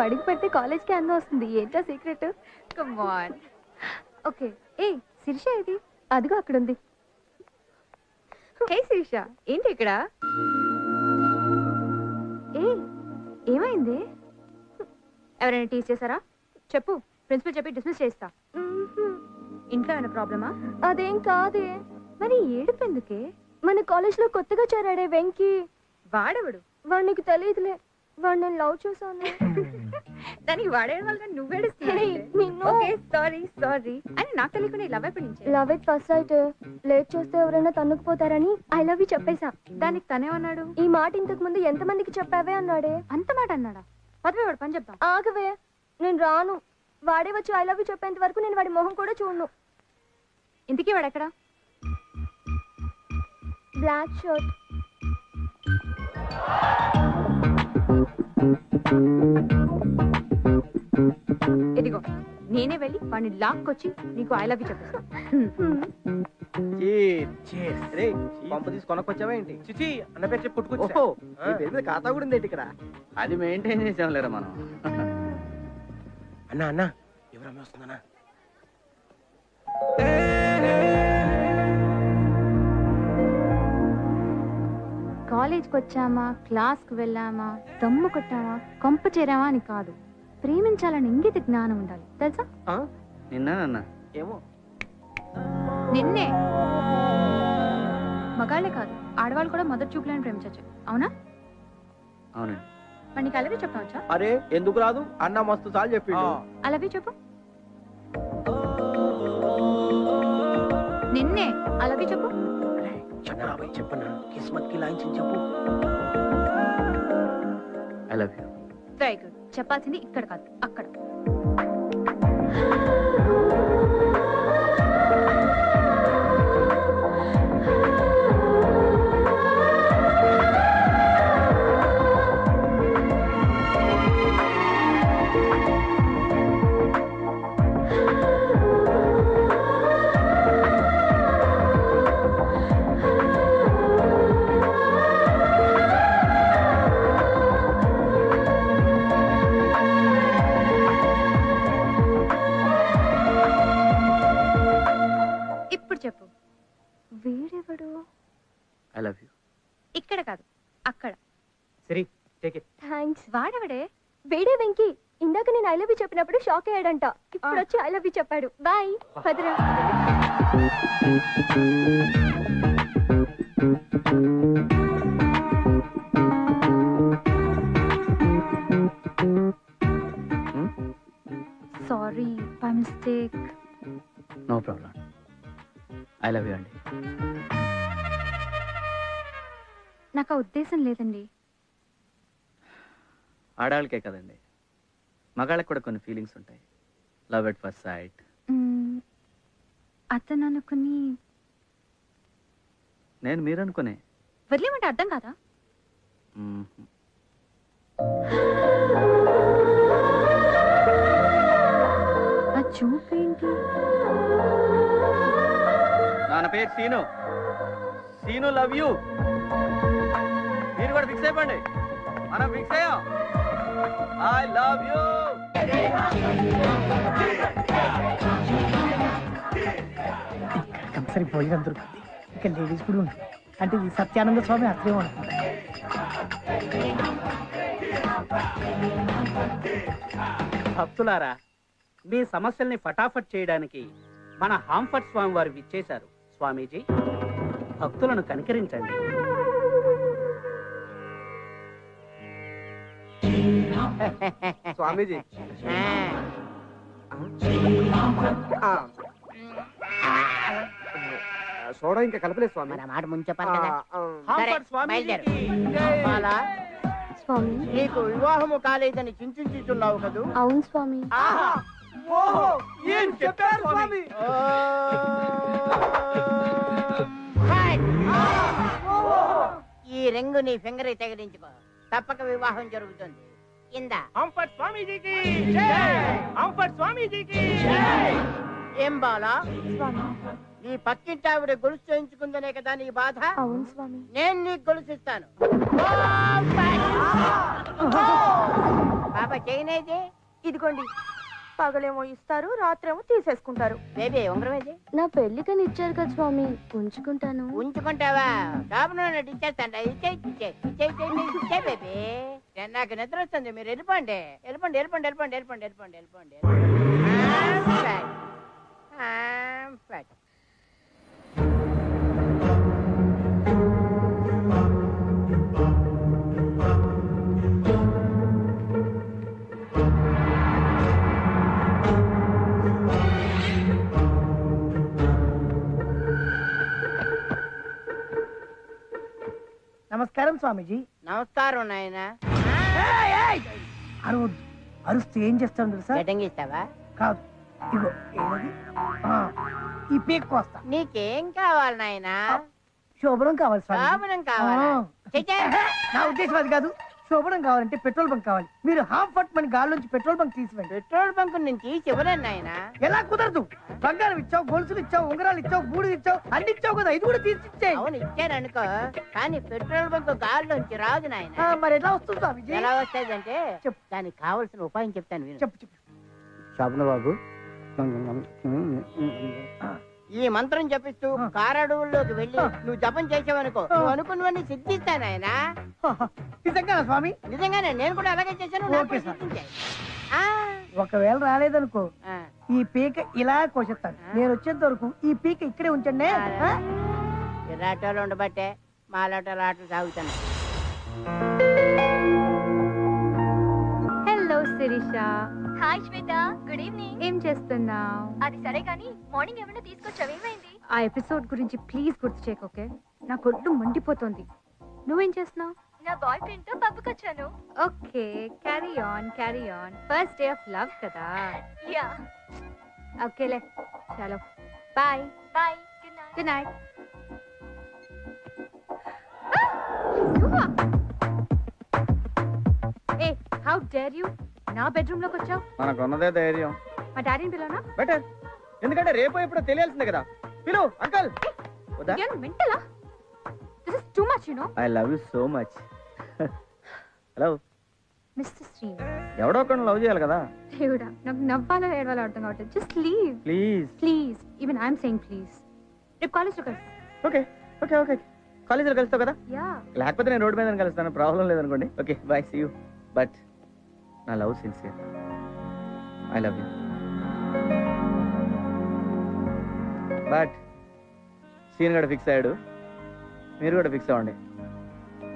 అడుగు పెడితే కాలేజ్కి అందం వస్తుంది. ఏంటో సీక్రెట్? Come on. ఓకే. ఏ శిరీష ఇది? అదిగో అక్కడ ఉంది. హే శిరీష, ఏంటి ఇక్కడ? ఏ ఏమైంది? ఎవరైనా టీచ్ చేశారా? చెప్పు, ప్రిన్సిపల్ చెప్పి డిస్మిస్ చేస్తా. ఇంట్లో ఏమైనా ప్రాబ్లమా? అదేం కాదే. మరి ఏడుపు ఎందుకే? మన కాలేజ్లో కొత్తగా చేరాడే వెంకీ. వాడెవడు? వాడు నీకు తెలియదులే. వాడు నేను లవ్ చేశాను. దానికి వాడేయడం వల్ల నువ్వేడుస్తున్నావు. సారీ సారీ అని నాకు తెలియకుండా లవ్ ఎప్పటి నుంచి? Love at first sight. Late చేస్తే ఎవరైనా తన్నుకుపోతారని ఐ లవ్ యూ చెప్పేశా. దానికి తనేమన్నాడు? ఈ మాట ఇంతకు ముందు ఎంతమందికి చెప్పావే అన్నాడే. అంత మాట అన్నాడా? పదవే వాడు పని చెప్తాం. ఆగవే, నేను రాను. వాడే వచ్చి ఐ లవ్ యూ చెప్పేంత వరకు నేను వాడి మొహం కూడా చూడను. ఇంతకీ వాడు ఎక్కడ? Black shirt. ఇదిగో నేనే వెళ్ళి వాడిని లాక్కొచ్చి నీకు ఐ లవ్ యూ చెప్పేస్తా. కొనకొచ్చావా ఏంటి? చిచి అన్న పేరు చెప్పి పుట్టుకొచ్చా. ఖాతా కూడా ఉంది ఇక్కడ. అది మెయింటైన్ చేసాం లేరా మనం. అన్నా అన్నా ఎవరమ్మ వస్తుందన్నా? కాలేజ్కి వచ్చామా, క్లాస్కి వెళ్ళామా, దమ్ము కొట్టామా, కొంప చేరామా అని కాదు. ప్రేమించాలని ఇంగిత జ్ఞానం ఉండాలి, తెలుసా? నిన్న ఏమో నిన్నే మగాళ్ళే కాదు, ఆడవాళ్ళు కూడా మొదటి చూపులను ప్రేమించచ్చు. అవునా? అవునండి. మరి నీకు అలాగే చెప్పవచ్చా? అరే ఎందుకు రాదు? అన్న మస్తు సార్లు చెప్పిండు. అలాగే చెప్పు. నిన్నే అలాగే చెప్పు. చెప్పనా? కిస్మత్ కి లైన్స్ చెప్పు. I love you. Very good. చెప్పాల్సింది ఇక్కడ కాదు, అక్కడ. చెప్పు. వీడెవడు? I love you. ఇక్కడ కాదు, అక్కడ. సరే టేక్ ఇట్. థాంక్స్. వాడెవడే? వేడే వెంకీ. ఇందాక నేను ఐ లవ్ యూ చెప్పినప్పుడు షాక్ అయ్యాడంట. ఇప్పుడు వచ్చి ఐ లవ్ యూ చెప్పాడు. Bye. Bhadra. Sorry, by mistake. No problem. I love you అండి. నాకు ఆ ఉద్దేశం లేదండి. ఆడవాళ్ళకే కదండి, మగాళ్ళకి కూడా కొన్ని ఫీలింగ్స్ ఉంటాయి. Love at first sight. అతను అనుకుని నేను మీరు అనుకునే వదిలేమంటే అర్థం కాదా? ఆ చూపేంటి? నా పేరు సీను. Scene love you. మీరు కూడా ఫిక్స్ అయిపోండి. మనం ఫిక్స్ అయ్యాం. I love you. కంపల్సరీ భోజనం దొరుకుతుంది. ఇక్కడ లేడీస్ కూడా ఉంటుంది. అంటే ఈ సత్యానంద స్వామి అర్థం అనుకుంటా. భక్తులారా, మీ సమస్యల్ని ఫటాఫట్ చేయడానికి మన హాంఫర్ట్ స్వామి వారు విచ్చేశారు. స్వామీజీ, భక్తులను కనికరించండి. స్వామీజీ, సోడా ఇంకా కలపలేదు స్వామి. మన మాట ముందు చెప్పాలి కదా. హాంఫర్ట్ స్వామీజీకి స్వామి, నీకు వివాహము కాలేదని చింతించుతున్నావు కదూ? అవును స్వామి. ఏం చెప్పారు స్వామి? ఈ రింగు నీ ఫింగర్ తగిలించుకో, తప్పక వివాహం జరుగుతుంది. ఇందా. హాంఫర్ట్ స్వామీజీకి జై. హాంఫర్ట్ స్వామీజీకి జై. ఏం బాలా, స్వామి నీ పక్కింటి ఆవిడ గొలుసు చేయించుకుందనే కదా నీ బాధ. అవును స్వామి. నేను నీకు గొలుసిస్తాను. బాబా చేయనేది ఇదిగోండి, పగలేమో ఇస్తారు, రాత్రేమో తీసేసుకుంటారు. బేబీ ఉంగరం ఏది? నా పెళ్లికని ఇచ్చారు కదా స్వామి, ఉంచుకుంటాను. ఉంచుకుంటావా? షాపులో ఇచ్చేస్తాంట. ఇచ్చే బేబీ. నాకు నిద్ర వస్తుంది, మీరు వెళ్ళిపోండి. వెళ్ళిపోండి వెళ్ళిపోండి వెళ్ళిపోండి వెళ్ళిపోండి వెళ్ళిపోండి వెళ్ళిపోండి. నమస్కారం స్వామీజీ. నమస్కారం నాయన. అరవద్దు, అరుస్తే ఏం చేస్తాను తెలుసా? గడ్డంగిస్తావా? కాదు, ఇగో ఏది? ఈ పీక్ కోస్తా. నీకేం కావాలి నాయనా? శోభనం కావాలి స్వామి. శోభనం కావాలా? నా ఉద్దేశం అది కాదు. శోభనం కావాలంటే పెట్రోల్ బంక్ కావాలి. మీరు హాఫ్ ఫట్ మన గాల్లోంచి పెట్రోల్ బంక్ తీసివ్వండి. పెట్రోల్ బంక్ నుంచి చివరన్నా నాయనా. ఎలా కుదరదు? బంగారం ఇచ్చావు, గొలుసులు ఇచ్చావు, ఉంగరాలు ఇచ్చావు, బూడిది ఇచ్చావు, అన్ని ఇచ్చావు కదా, ఇది కూడా తీసిచ్చే. అవును ఇచ్చాను అనుకో, కానీ పెట్రోల్ బంక్ గాల్లోంచి రాదు నాయన. మరి ఎలా వస్తుంది స్వామిజీ? ఎలా వస్తాదంటే చెప్పు. దానికి కావలసిన ఉపాయం చెప్తాను విను. చెప్పు చెప్పు. శోభన బాబు, ఈ మంత్రం జపిస్తూ కారడవుల్లోకి వెళ్ళి నువ్వు జపం చేసావనుకో, నువ్వు అనుకున్నవన్నీ సిద్ధిస్తాను ఆయన. నిజంగా స్వామి? నిజంగానే, నేను కూడా అలాగే చేశాను. నాకు ఓకే కూడా సార్. సిద్ధించాయి. ఒకవేళ రాలేదనుకో, ఆ. ఈ పీక ఇలా కోసేస్తాను. నేను వచ్చేంత వరకు ఈ పీక ఇక్కడే ఉంచండి. ఇలాటోళ్ళు ఉండబట్టే మాలాటోళ్ళు ఆటలు సాగుతాను. హలో శిరీష. హాయ్ శ్వేత, గుడ్ ఈవినింగ్. ఏం చేస్తున్నావు? అది సరే కానీ మార్నింగ్ ఏమైనా తీసుకొచ్చావు, ఏమైంది? ఆ ఎపిసోడ్ గురించి ప్లీజ్ గుర్తు చేయకు, ఓకే? నా కొట్టు మండిపోతుంది. నువ్వేం చేస్తున్నావు? నా బాయ్ ఫ్రెండ్ తో పబ్బుకొచ్చాను. Okay, carry on carry on. First day of love కదా. యా. ఓకేలే, చలో bye. Bye. Good night. Good night. ఏ, హౌ డేర్ యూ? నా బెడ్రూమ్ లోకి వచ్చావు. మనకున్నదే ధైర్యం. మా డాడీని పిలవనా? బెటర్, ఎందుకంటే రేపు ఎప్పుడో తెలియాల్సిందే కదా. పిలు అంకల్. వద్దా? మెంటలా? This is too much, you know. I love you so much. Hello mister Shri. ఎవడో ఒకరిని లవ్ చేయాలి కదా. దేవుడా, నాకు నవ్వాలో ఏడవాలో అర్థం కావట్లేదు. Just leave please. Please. Even I'm saying please. రేపు కాలేజ్లో కలుస్తాం. ఓకే ఓకే ఓకే, కాలేజీలో కలుస్తావు కదా. యా. లేకపోతే నేను రోడ్డు మీద కలుస్తాను, ప్రాబ్లం లేదనుకోండి. Okay bye, see you. But నా love sincere. I love you. But scene కూడా ఫిక్స్ అయ్యాడు, మీరు కూడా ఫిక్స్ అవ్వండి.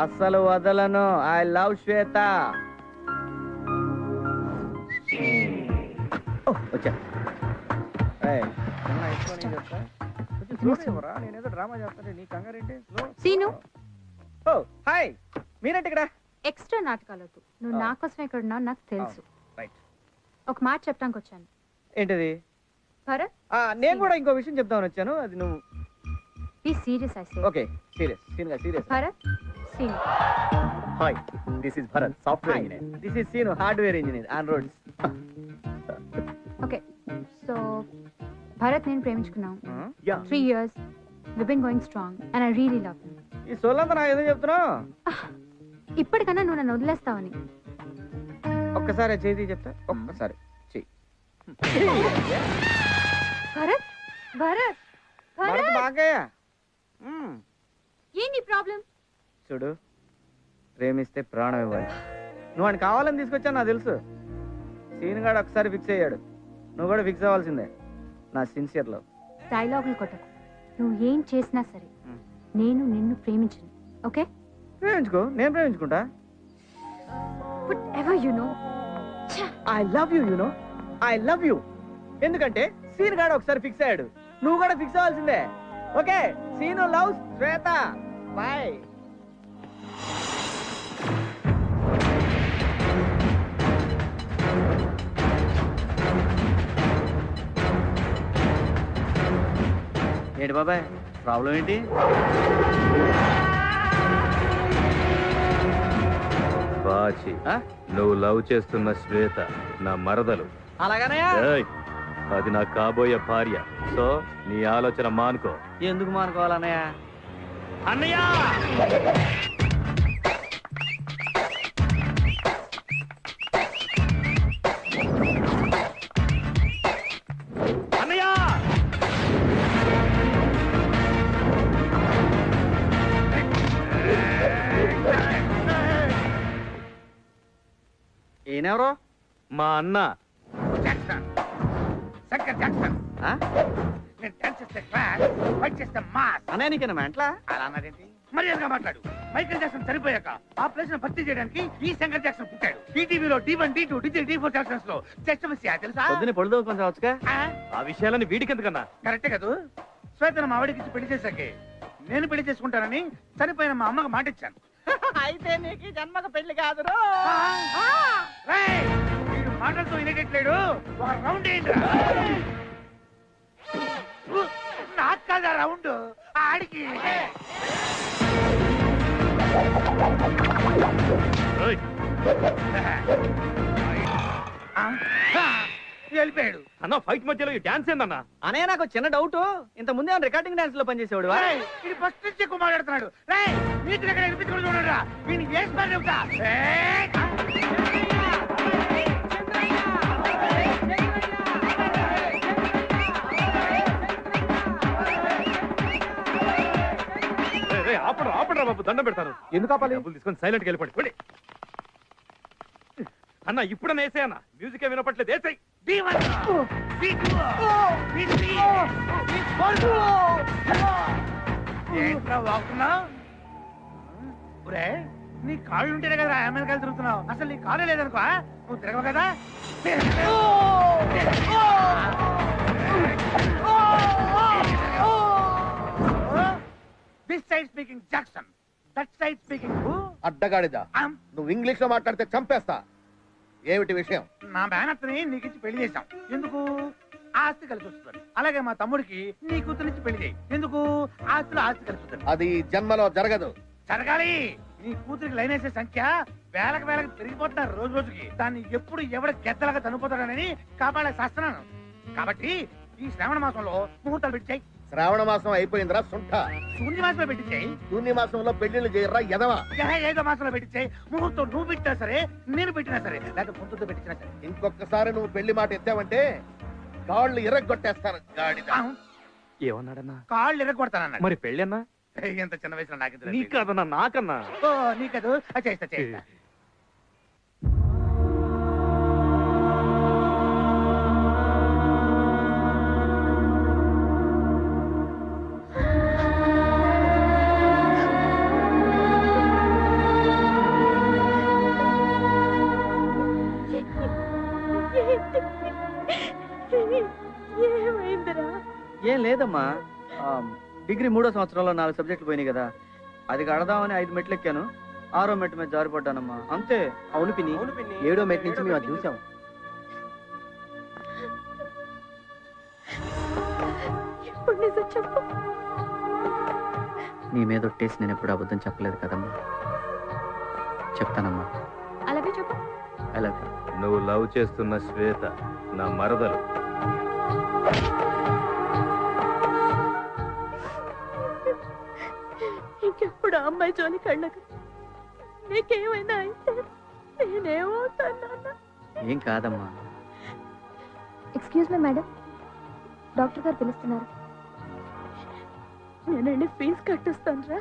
అస్సలు వదలను. I love Shweta. వచ్చా. నేనేదో డ్రామా చేస్తాను, నీ కంగారేంటి? సీను. ఓ హాయ్, మీరేంటి ఇక్కడ? ఎక్స్ట్రా నాటకాలొద్దు. నువ్వు నా కోసం ఎక్కడ ఉన్నావు నాకు తెలుసు. రైట్. ఒక మాట చెప్పడానికి వచ్చాను. ఏంటిది? భరత్, నేను కూడా ఇంకో విషయం చెప్తామని వచ్చాను. అది నువ్వు be serious. I say. Okay serious. Scene serious. Bharat, Seenu. Hi, this is Bharat, software engineer. This is Seenu, hardware engineer on roads. Okay, so Bharat నేను ప్రేమించుకున్నాం. Yeah. 3 years. We've been going strong and I really love him. ఈ సోలంతా నాకు ఎందుకు చెప్తున్నావు? ఇప్పటికన్నా నువ్వు నన్ను వదిలేస్తావని. ఒక్కసారి చేతి చెప్తా, ఒక్కసారి చెయ్యి. భరత్, భరత్, భరత్ భరత్, బాగయ్యా. ఏంటి ప్రాబ్లం? చూడు, ప్రేమిస్తే ప్రాణం ఇవ్వాలి. నువ్వు అని కావాలని తీసుకొచ్చాను నాకు తెలుసు. సీన్ గాడు ఒకసారి ఫిక్స్ అయ్యాడు, నువ్వు కూడా ఫిక్స్ అవ్వాల్సిందే. నా సిన్సియర్ లవ్. డైలాగులు కొట్టకు. నువ్వు ఏం చేసినా సరే నేను నిన్ను ప్రేమించను. ఓకే? ప్రేమించుకో, నేను ప్రేమించుకుంటా. Whatever you know. I love you, you know, I love you. ఎందుకంటే సీన్ గాడు ఒకసారి ఫిక్స్ అయ్యాడు, నువ్వు కూడా ఫిక్స్ అవ్వాల్సిందే. ఓకే, సీను లవ్ శ్వేత. బాయ్. ఏంటి బాబాయ్, ప్రాబ్లం ఏంటి? బాచి, నువ్వు లవ్ చేస్తున్న శ్వేత నా మరదలు. అలాగనయా? అది నా కాబోయే భార్య. సో నీ ఆలోచన మానుకో. ఎందుకు మానుకోవాలన్నయ్య? అన్నయ్య అన్నయ్య ఈయనెవరో? మా అన్న. శంకర్ జాక్సన్. ఆ? నేను డాన్స్ చేస్తే క్లాస్, ఫైట్ చేస్తే మాస్. అన్నయ్య నీకేనా మెంట్లా? అలా అన్నారేంటి? మర్యాదగా మాట్లాడు. మైకేల్ జాక్సన్ చనిపోయాక ఆ ప్లేస్ ను భర్తీ చేయడానికి ఈ శంకర్ జాక్సన్ పుట్టాడు. టీటీవీలో D1, D2, D3, D4 Jackson's లో జస్ట్ మిస్ తెలుసా? పొద్దున్నే పొడుదు కొంచెం వచ్చుగా. ఆ విషయాలని వీడికెందుకన్నా? కరెక్టే కదా. శ్వేతను మా ఆవిడకి ఇచ్చి పెళ్లి చేశాకే నేను పెళ్లి చేసుకుంటానని చనిపోయిన మా అమ్మకి మాట ఇచ్చాను. అయితే నీకు ఈ జన్మకు పెళ్లి కాదురో. రేయ్, వీడు మాటలతో వినేటట్లేడు. ఒక రౌండ్ ఏంటి? నాకు కాదా రౌండ్, ఆడికి. ఏయ్, వెళ్ళిపోయాడు. అన్న ఫైట్ మధ్యలో ఈ డాన్స్ ఏందన్నా? అన్నయ్య నాకు చిన్న డౌట్. ఇంత ముందే రికార్డింగ్ డాన్స్ లో పనిచేసేవాడు. రేయ్, ఇది ఫస్ట్ నుంచి ఎక్కువ మాట్లాడుతున్నాడు. రేయ్, నీకు ఎక్కడ వినిపించుకుని చూడరా. వీడిని వేసి మరి చెబుతా. ఆపడరా బాబు, దండం పెడతాను. ఎందుకు ఆపాలి? డబ్బులు తీసుకొని సైలెంట్ గా వెళ్ళిపోండి. అన్న ఇప్పుడన్నా వేసే అన్న, మ్యూజిక్ వినపట్లేదు. వేసాయి. ఏంట్రా వాగుతున్నావు? నీ కాళ్ళు ఉంటేనే కదా అమెరికాలు తిరుగుతున్నావు. అసలు నీ కాళ్ళు లేదనుకో, నువ్వు తిరగవు కదా. This side speaking Jackson, that side speaking అడ్డగాడిదా. నువ్వు ఇంగ్లీష్ లో మాట్లాడితే చంపేస్తా. ఏమిటి విషయం? నా మేనత్తని నీకు ఇచ్చి పెళ్లి చేశాం. ఎందుకు? ఆస్తి కలిసి వస్తుంది. అలాగే మా తమ్ముడికి నీ కూతురునిచ్చి పెళ్లి చేయి. ఎందుకు? ఆస్తిలో ఆస్తి కలిసి వస్తుంది. అది జన్మలో జరగదు. జరగాలి. నీ కూతురికి లైన్ వేసే సంఖ్య వేలకు పెరిగిపోతున్నారు రోజు రోజుకి. దాన్ని ఎప్పుడు ఎవడ గెద్దలాగా చనిపోతాడని కాపాడే శాస్త్రాను. కాబట్టి ఈ శ్రావణ మాసంలో ముహూర్తాలు పెట్టాయి. శ్రావణ మాసం అయిపోయిందిరా సుంఠ. శూన్య మాసంలో పెట్టించాయి. శూన్య మాసంలో పెళ్లిళ్ళు చేయరా ఎదవా. ఏదో మాసంలో పెట్టించాయి. ముహూర్తం నువ్వు పెట్టినా సరే, నేను పెట్టినా సరే, లేదా పొందుతో పెట్టినా సరే. ఇంకొకసారి నువ్వు పెళ్లి మాట ఎత్తావంటే కాళ్ళు ఇరగొట్టేస్తాను. గాడిద. ఏమన్నాడన్నా? కాళ్ళు ఇరగొడతానన్నాడు. మరి పెళ్ళి అన్నా? ఎంత చిన్న వయసులో నాకు నీ కాదన్నా, నాకన్నా. నీకదు. చేస్తా చేస్తా. ఏం లేదమ్మా, డిగ్రీ 3వ సంవత్సరంలో 4 సబ్జెక్టులు పోయినాయి కదా, అది కడదామని 5 మెట్లు ఎక్కాను. 6వ మెట్టు మీద జారిపడ్డానమ్మా, అంతే. అవును పిన్ని, 7వ మెట్టు నుంచి మేము అది చూసాం. నీ మీద ఒట్టేసి నేను ఎప్పుడు అబద్ధం చెప్పలేదు కదమ్మా. చెప్తానమ్మా. అలాగే చెప్పు. అలాగే. నువ్వు లవ్ చేస్తున్న శ్వేత నా మరదలు. ఇంకెప్పుడు అమ్మాయి జోలి కళ్ళకు నీకేమైనా అయితే నేనేమవుతాను? ఏం కాదమ్మా. ఎక్స్క్యూజ్ మీ మేడం, డాక్టర్ గారు పిలుస్తున్నారు. నేనండి ఫీజు కట్టిస్తాను రా.